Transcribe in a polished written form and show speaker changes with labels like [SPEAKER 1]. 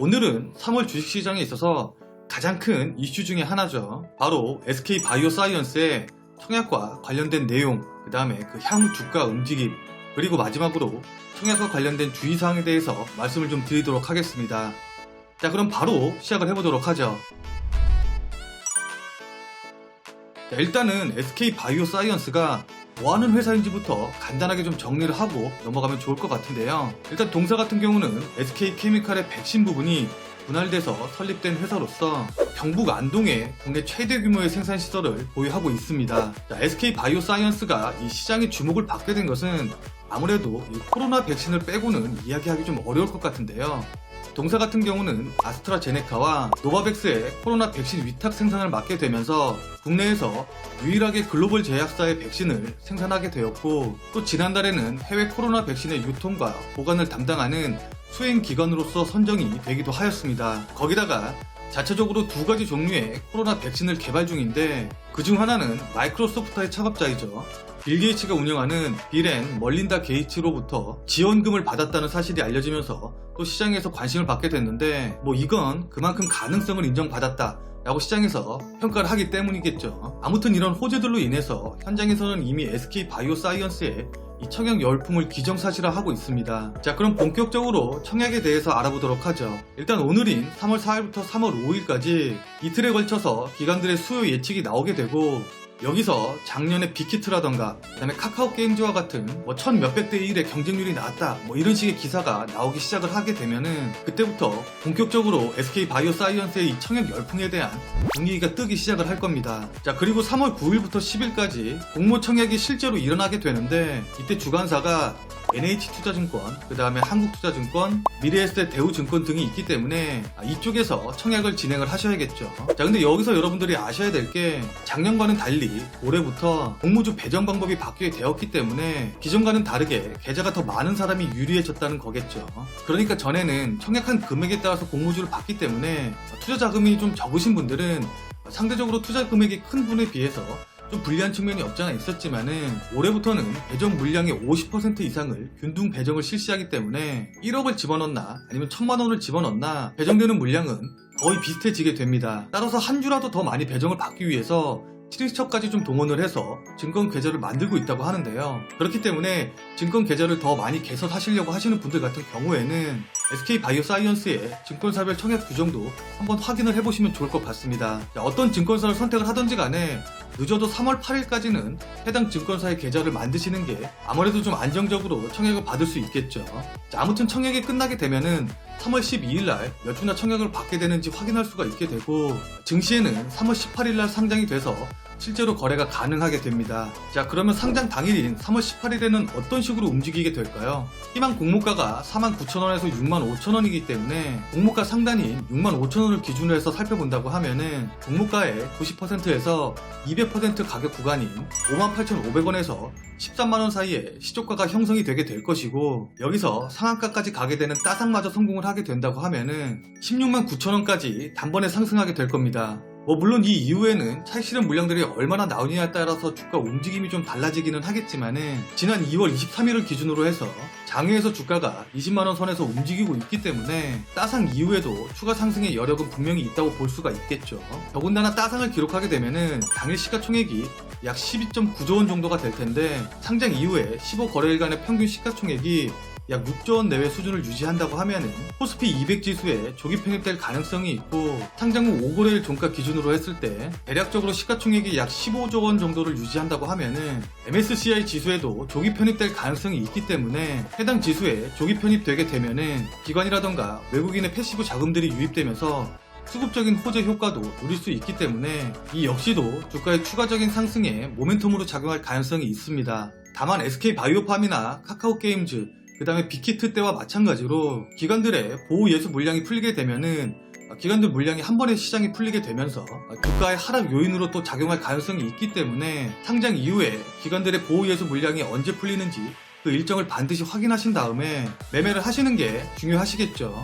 [SPEAKER 1] 오늘은 3월 주식시장에 있어서 가장 큰 이슈 중에 하나죠. 바로 SK바이오사이언스의 청약과 관련된 내용, 그 다음에 그 향후 주가 움직임, 그리고 마지막으로 청약과 관련된 주의사항에 대해서 말씀을 좀 드리도록 하겠습니다. 자, 그럼 바로 시작을 해보도록 하죠. 자, 일단은 SK바이오사이언스가 뭐하는 회사인지부터 간단하게 좀 정리를 하고 넘어가면 좋을 것 같은데요. 일단 동사 같은 경우는 SK케미칼의 백신 부분이 분할돼서 설립된 회사로서 경북 안동에 국내 최대 규모의 생산시설을 보유하고 있습니다. SK바이오사이언스가 이 시장의 주목을 받게 된 것은 아무래도 이 코로나 백신을 빼고는 이야기하기 좀 어려울 것 같은데요. 동사 같은 경우는 아스트라제네카와 노바백스의 코로나 백신 위탁 생산을 맡게 되면서 국내에서 유일하게 글로벌 제약사의 백신을 생산하게 되었고, 또 지난달에는 해외 코로나 백신의 유통과 보관을 담당하는 수행기관으로서 선정이 되기도 하였습니다. 거기다가 자체적으로 두 가지 종류의 코로나 백신을 개발 중인데, 그중 하나는 마이크로소프트의 창업자이죠. 빌 게이츠가 운영하는 빌 앤 멀린다 게이츠로부터 지원금을 받았다는 사실이 알려지면서 또 시장에서 관심을 받게 됐는데, 이건 그만큼 가능성을 인정받았다 라고 시장에서 평가를 하기 때문이겠죠. 아무튼 이런 호재들로 인해서 현장에서는 이미 SK바이오사이언스의 이 청약 열풍을 기정사실화하고 있습니다. 자, 그럼 본격적으로 청약에 대해서 알아보도록 하죠. 일단 오늘인 3월 4일부터 3월 5일까지 이틀에 걸쳐서 기관들의 수요 예측이 나오게 되고, 여기서 작년에 빅히트라던가 그다음에 카카오게임즈와 같은 1000몇백 대 1의 경쟁률이 나왔다 이런 식의 기사가 나오기 시작을 하게 되면은 그때부터 본격적으로 SK바이오사이언스의 이 청약 열풍에 대한 분위기가 뜨기 시작을 할 겁니다. 자, 그리고 3월 9일부터 10일까지 공모 청약이 실제로 일어나게 되는데, 이때 주관사가 NH투자증권, 그 다음에 한국투자증권, 미래에셋, 대우증권 등이 있기 때문에 이쪽에서 청약을 진행을 하셔야겠죠. 자, 근데 여기서 여러분들이 아셔야 될 게, 작년과는 달리 올해부터 공모주 배정 방법이 바뀌게 되었기 때문에 기존과는 다르게 계좌가 더 많은 사람이 유리해졌다는 거겠죠. 그러니까 전에는 청약한 금액에 따라서 공모주를 받기 때문에 투자 자금이 좀 적으신 분들은 상대적으로 투자 금액이 큰 분에 비해서 좀 불리한 측면이 없지 않아 있었지만은, 올해부터는 배정 물량의 50% 이상을 균등 배정을 실시하기 때문에 1억을 집어넣나 아니면 1000만 원을 집어넣나 배정되는 물량은 거의 비슷해지게 됩니다. 따라서 한 주라도 더 많이 배정을 받기 위해서 7인척까지 좀 동원을 해서 증권 계좌를 만들고 있다고 하는데요. 그렇기 때문에 증권 계좌를 더 많이 개설하시려고 하시는 분들 같은 경우에는 SK바이오사이언스의 증권사별 청약 규정도 한번 확인을 해보시면 좋을 것 같습니다. 자, 어떤 증권사를 선택을 하든지 간에 늦어도 3월 8일까지는 해당 증권사의 계좌를 만드시는 게 아무래도 좀 안정적으로 청약을 받을 수 있겠죠. 자, 아무튼 청약이 끝나게 되면은 3월 12일날 몇 주나 청약을 받게 되는지 확인할 수가 있게 되고, 증시에는 3월 18일날 상장이 돼서 실제로 거래가 가능하게 됩니다. 자, 그러면 상장 당일인 3월 18일에는 어떤 식으로 움직이게 될까요? 희망 공모가가 49,000원에서 65,000원이기 때문에 공모가 상단인 65,000원을 기준으로 해서 살펴본다고 하면은 공모가의 90%에서 200% 가격 구간인 58,500원에서 13만원 사이에 시초가가 형성이 되게 될 것이고, 여기서 상한가까지 가게 되는 따상마저 성공을 하게 된다고 하면은 169,000원까지 단번에 상승하게 될 겁니다. 물론 이 이후에는 차익 실현 물량들이 얼마나 나오느냐에 따라서 주가 움직임이 좀 달라지기는 하겠지만은, 지난 2월 23일을 기준으로 해서 장외에서 주가가 20만원 선에서 움직이고 있기 때문에 따상 이후에도 추가 상승의 여력은 분명히 있다고 볼 수가 있겠죠. 더군다나 따상을 기록하게 되면은 당일 시가총액이 약 12.9조 원 정도가 될 텐데, 상장 이후에 15거래일간의 평균 시가총액이 약 6조 원 내외 수준을 유지한다고 하면은 코스피 200 지수에 조기 편입될 가능성이 있고, 상장 후 5거래일 종가 기준으로 했을 때 대략적으로 시가총액이 약 15조 원 정도를 유지한다고 하면은 MSCI 지수에도 조기 편입될 가능성이 있기 때문에, 해당 지수에 조기 편입되게 되면은 기관이라던가 외국인의 패시브 자금들이 유입되면서 수급적인 호재 효과도 누릴 수 있기 때문에 이 역시도 주가의 추가적인 상승에 모멘텀으로 작용할 가능성이 있습니다. 다만 SK바이오팜이나 카카오게임즈, 그 다음에 빅히트 때와 마찬가지로 기관들의 보호 예수 물량이 풀리게 되면은 기관들 물량이 한 번에 시장이 풀리게 되면서 주가의 하락 요인으로 또 작용할 가능성이 있기 때문에, 상장 이후에 기관들의 보호 예수 물량이 언제 풀리는지 그 일정을 반드시 확인하신 다음에 매매를 하시는 게 중요하시겠죠.